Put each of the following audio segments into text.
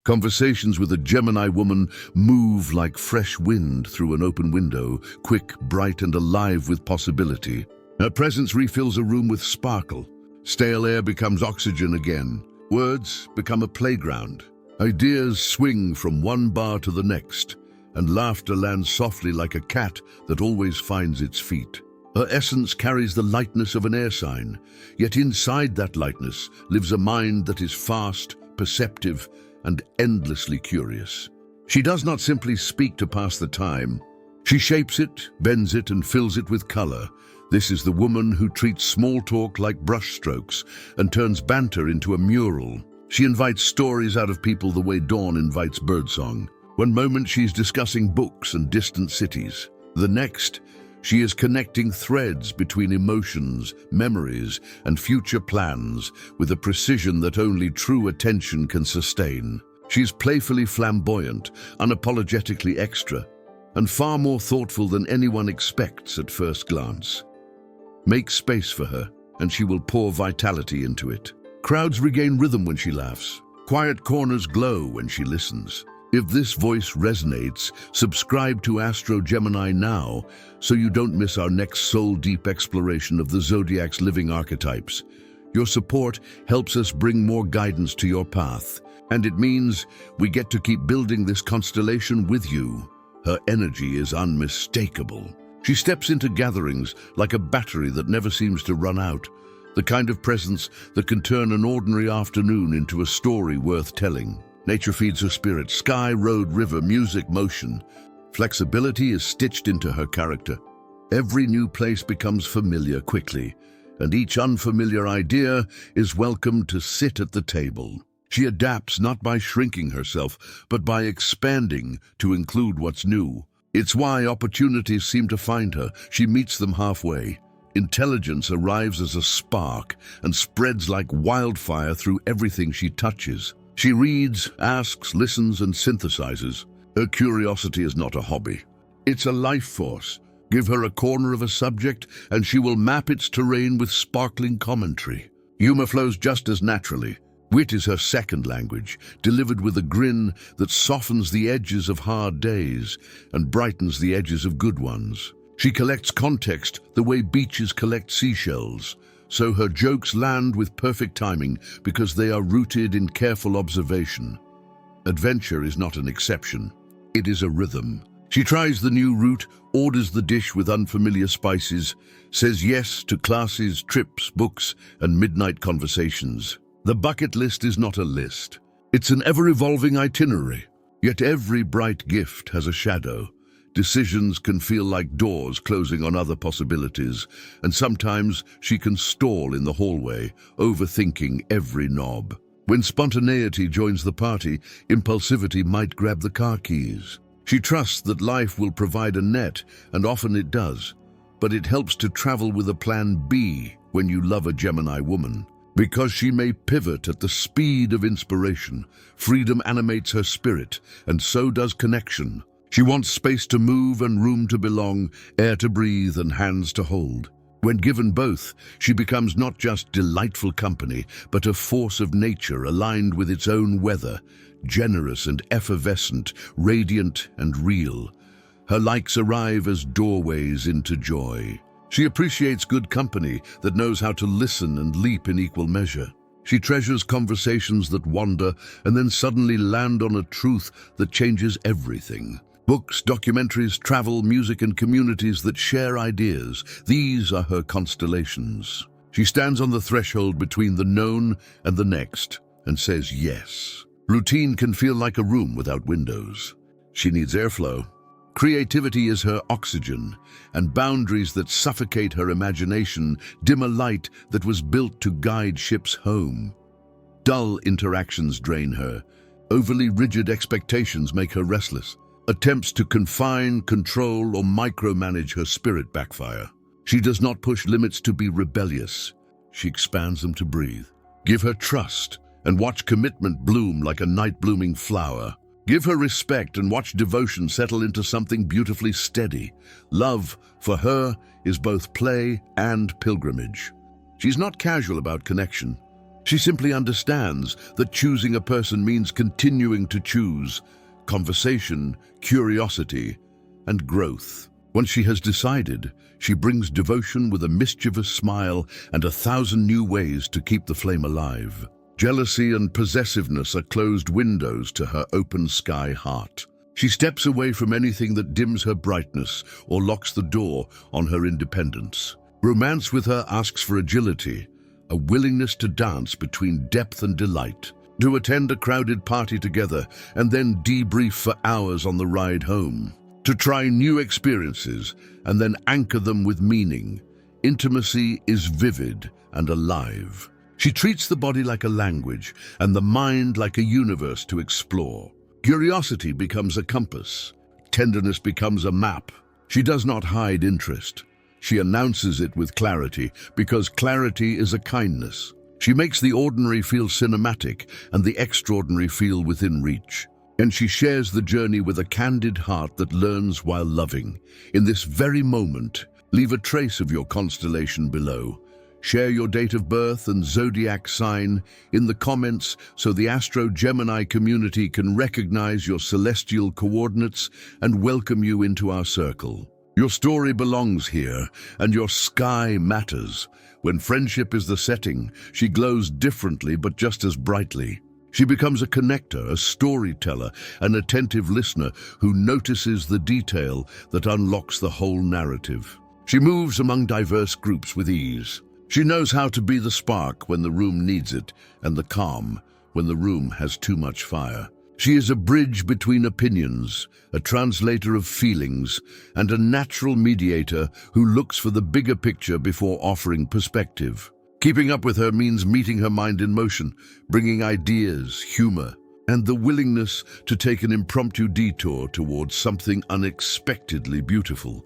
Conversations with a Gemini woman move like fresh wind through an open window, quick, bright, and alive with possibility. Her presence refills a room with sparkle. Stale air becomes oxygen again. Words become a playground. Ideas swing from one bar to the next, and laughter lands softly like a cat that always finds its feet. Her essence carries the lightness of an air sign, yet inside that lightness lives a mind that is fast, perceptive, and endlessly curious. She does not simply speak to pass the time. She shapes it, bends it, and fills it with color. This is the woman who treats small talk like brushstrokes and turns banter into a mural. She invites stories out of people the way dawn invites birdsong. One moment she's discussing books and distant cities. The next, she is connecting threads between emotions, memories, and future plans with a precision that only true attention can sustain. She's playfully flamboyant, unapologetically extra, and far more thoughtful than anyone expects at first glance. Make space for her, and she will pour vitality into it. Crowds regain rhythm when she laughs. Quiet corners glow when she listens. If this voice resonates, subscribe to Astro Gemini now so you don't miss our next soul-deep exploration of the zodiac's living archetypes. Your support helps us bring more guidance to your path, and it means we get to keep building this constellation with you. Her energy is unmistakable. She steps into gatherings like a battery that never seems to run out, the kind of presence that can turn an ordinary afternoon into a story worth telling. Nature feeds her spirit: sky, road, river, music, motion. Flexibility is stitched into her character. Every new place becomes familiar quickly, and each unfamiliar idea is welcome to sit at the table. She adapts not by shrinking herself, but by expanding to include what's new. It's why opportunities seem to find her. She meets them halfway. Intelligence arrives as a spark and spreads like wildfire through everything she touches. She reads, asks, listens, and synthesizes. Her curiosity is not a hobby. It's a life force. Give her a corner of a subject, and she will map its terrain with sparkling commentary. Humor flows just as naturally. Wit is her second language, delivered with a grin that softens the edges of hard days and brightens the edges of good ones. She collects context the way beaches collect seashells, so her jokes land with perfect timing because they are rooted in careful observation. Adventure is not an exception. It is a rhythm. She tries the new route, orders the dish with unfamiliar spices, says yes to classes, trips, books, and midnight conversations. The bucket list is not a list. It's an ever-evolving itinerary. Yet every bright gift has a shadow. Decisions can feel like doors closing on other possibilities, and sometimes she can stall in the hallway, overthinking every knob. When spontaneity joins the party, impulsivity might grab the car keys. She trusts that life will provide a net, and often it does, but it helps to travel with a plan B when you love a Gemini woman. Because she may pivot at the speed of inspiration, freedom animates her spirit, and so does connection. She wants space to move and room to belong, air to breathe and hands to hold. When given both, she becomes not just delightful company, but a force of nature aligned with its own weather, generous and effervescent, radiant and real. Her likes arrive as doorways into joy. She appreciates good company that knows how to listen and leap in equal measure. She treasures conversations that wander and then suddenly land on a truth that changes everything. Books, documentaries, travel, music, and communities that share ideas. These are her constellations. She stands on the threshold between the known and the next and says yes. Routine can feel like a room without windows. She needs airflow. Creativity is her oxygen, and boundaries that suffocate her imagination dim a light that was built to guide ships home. Dull interactions drain her. Overly rigid expectations make her restless. Attempts to confine, control, or micromanage her spirit backfire. She does not push limits to be rebellious. She expands them to breathe. Give her trust and watch commitment bloom like a night-blooming flower. Give her respect and watch devotion settle into something beautifully steady. Love, for her, is both play and pilgrimage. She's not casual about connection. She simply understands that choosing a person means continuing to choose conversation, curiosity, and growth. Once she has decided, she brings devotion with a mischievous smile and 1,000 new ways to keep the flame alive. Jealousy and possessiveness are closed windows to her open sky heart. She steps away from anything that dims her brightness or locks the door on her independence. Romance with her asks for agility, a willingness to dance between depth and delight, to attend a crowded party together and then debrief for hours on the ride home, to try new experiences and then anchor them with meaning. Intimacy is vivid and alive. She treats the body like a language and the mind like a universe to explore. Curiosity becomes a compass. Tenderness becomes a map. She does not hide interest. She announces it with clarity, because clarity is a kindness. She makes the ordinary feel cinematic and the extraordinary feel within reach. And she shares the journey with a candid heart that learns while loving. In this very moment, leave a trace of your constellation below. Share your date of birth and zodiac sign in the comments so the Astro-Gemini community can recognize your celestial coordinates and welcome you into our circle. Your story belongs here, and your sky matters. When friendship is the setting, she glows differently but just as brightly. She becomes a connector, a storyteller, an attentive listener who notices the detail that unlocks the whole narrative. She moves among diverse groups with ease. She knows how to be the spark when the room needs it, and the calm when the room has too much fire. She is a bridge between opinions, a translator of feelings, and a natural mediator who looks for the bigger picture before offering perspective. Keeping up with her means meeting her mind in motion, bringing ideas, humor, and the willingness to take an impromptu detour towards something unexpectedly beautiful.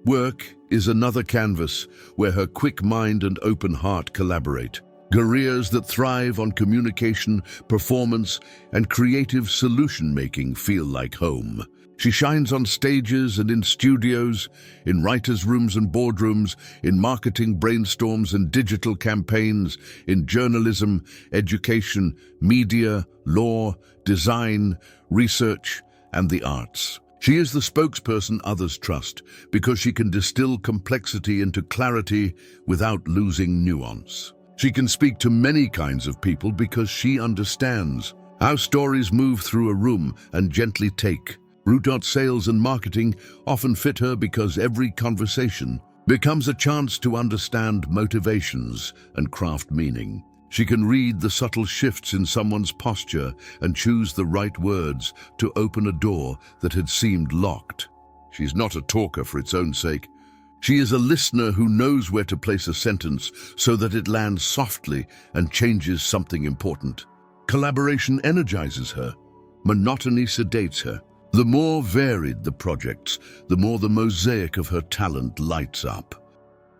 Work is another canvas where her quick mind and open heart collaborate. Careers that thrive on communication, performance, and creative solution-making feel like home. She shines on stages and in studios, in writers' rooms and boardrooms, in marketing brainstorms and digital campaigns, in journalism, education, media, law, design, research, and the arts. She is the spokesperson others trust because she can distill complexity into clarity without losing nuance. She can speak to many kinds of people because she understands how stories move through a room and gently take. Root sales and marketing often fit her because every conversation becomes a chance to understand motivations and craft meaning. She can read the subtle shifts in someone's posture and choose the right words to open a door that had seemed locked. She's not a talker for its own sake. She is a listener who knows where to place a sentence so that it lands softly and changes something important. Collaboration energizes her. Monotony sedates her. The more varied the projects, the more the mosaic of her talent lights up.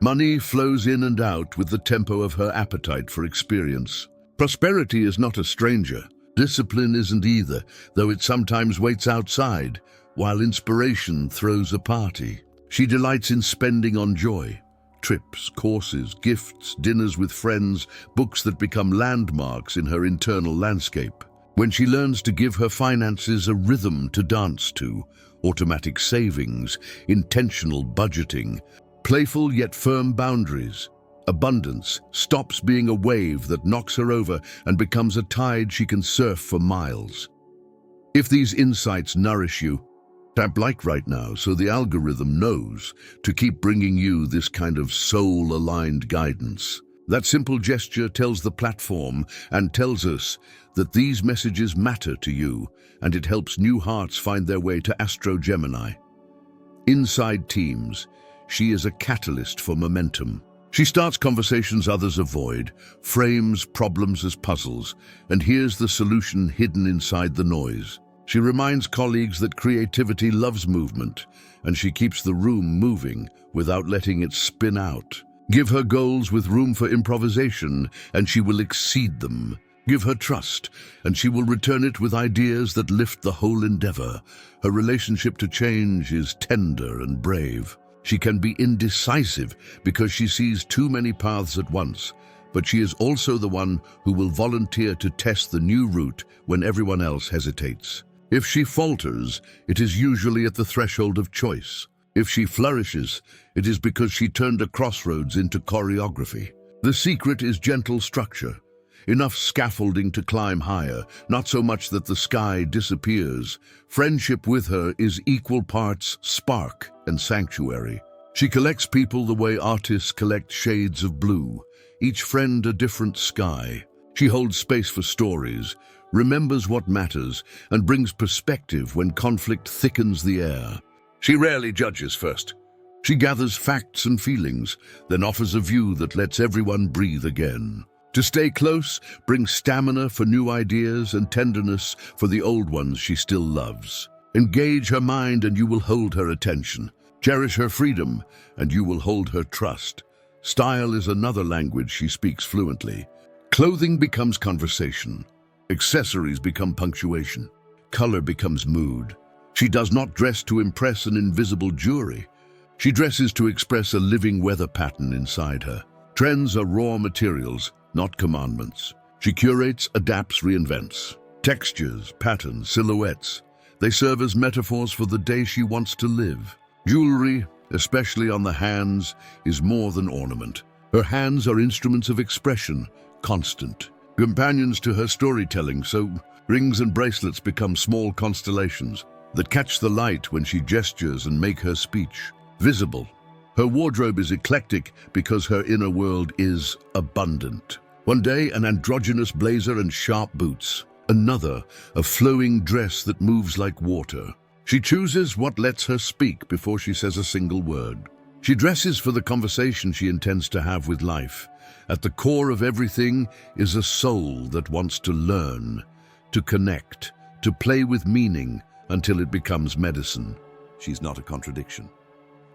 Money flows in and out with the tempo of her appetite for experience. Prosperity is not a stranger. Discipline isn't either, though it sometimes waits outside, while inspiration throws a party. She delights in spending on joy. Trips, courses, gifts, dinners with friends, books that become landmarks in her internal landscape. When she learns to give her finances a rhythm to dance to, automatic savings, intentional budgeting, playful yet firm boundaries, abundance stops being a wave that knocks her over and becomes a tide she can surf for miles. If these insights nourish you, tap like right now so the algorithm knows to keep bringing you this kind of soul-aligned guidance. That simple gesture tells the platform and tells us that these messages matter to you, and it helps new hearts find their way to Astro-Gemini. Inside teams, she is a catalyst for momentum. She starts conversations others avoid, frames problems as puzzles, and hears the solution hidden inside the noise. She reminds colleagues that creativity loves movement, and she keeps the room moving without letting it spin out. Give her goals with room for improvisation, and she will exceed them. Give her trust, and she will return it with ideas that lift the whole endeavor. Her relationship to change is tender and brave. She can be indecisive because she sees too many paths at once, but she is also the one who will volunteer to test the new route when everyone else hesitates. If she falters, it is usually at the threshold of choice. If she flourishes, it is because she turned a crossroads into choreography. The secret is gentle structure, enough scaffolding to climb higher, not so much that the sky disappears. Friendship with her is equal parts spark and sanctuary. She collects people the way artists collect shades of blue, each friend a different sky. She holds space for stories, remembers what matters, and brings perspective when conflict thickens the air. She rarely judges first. She gathers facts and feelings, then offers a view that lets everyone breathe again. To stay close brings stamina for new ideas and tenderness for the old ones she still loves. Engage her mind and you will hold her attention. Cherish her freedom and you will hold her trust. Style is another language she speaks fluently. Clothing becomes conversation. Accessories become punctuation. Color becomes mood. She does not dress to impress an invisible jury. She dresses to express a living weather pattern inside her. Trends are raw materials, not commandments. She curates, adapts, reinvents. Textures, patterns, silhouettes. They serve as metaphors for the day she wants to live. Jewelry, especially on the hands, is more than ornament. Her hands are instruments of expression, constant. Companions to her storytelling, so rings and bracelets become small constellations that catch the light when she gestures and make her speech visible. Her wardrobe is eclectic because her inner world is abundant. One day, an androgynous blazer and sharp boots. Another, a flowing dress that moves like water. She chooses what lets her speak before she says a single word. She dresses for the conversation she intends to have with life. At the core of everything is a soul that wants to learn, to connect, to play with meaning until it becomes medicine. She's not a contradiction.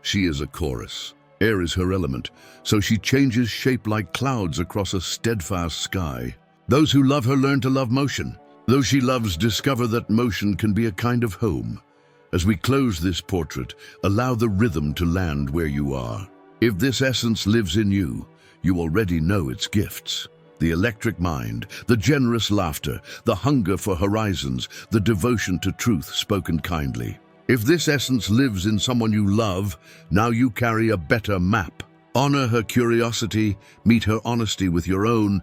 She is a chorus. Air is her element, so she changes shape like clouds across a steadfast sky. Those who love her learn to love motion. Those she loves discover that motion can be a kind of home. As we close this portrait, allow the rhythm to land where you are. If this essence lives in you, you already know its gifts. The electric mind, the generous laughter, the hunger for horizons, the devotion to truth spoken kindly. If this essence lives in someone you love, now you carry a better map. Honor her curiosity, meet her honesty with your own,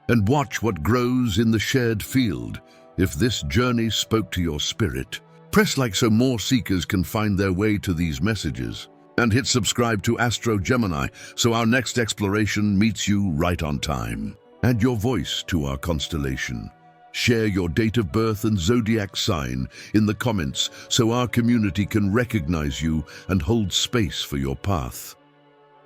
and watch what grows in the shared field. If this journey spoke to your spirit, press like so more seekers can find their way to these messages. And hit subscribe to Gemini so our next exploration meets you right on time. Add your voice to our constellation. Share your date of birth and zodiac sign in the comments so our community can recognize you and hold space for your path.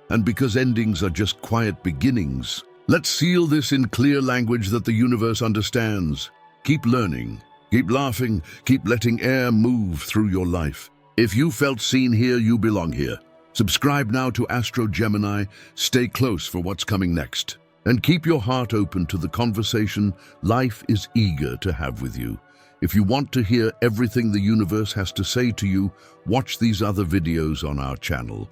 And because endings are just quiet beginnings, let's seal this in clear language that the universe understands. Keep learning, keep laughing, keep letting air move through your life. If you felt seen here, you belong here. Subscribe now to Gemini. Stay close for what's coming next. And keep your heart open to the conversation life is eager to have with you. If you want to hear everything the universe has to say to you, watch these other videos on our channel.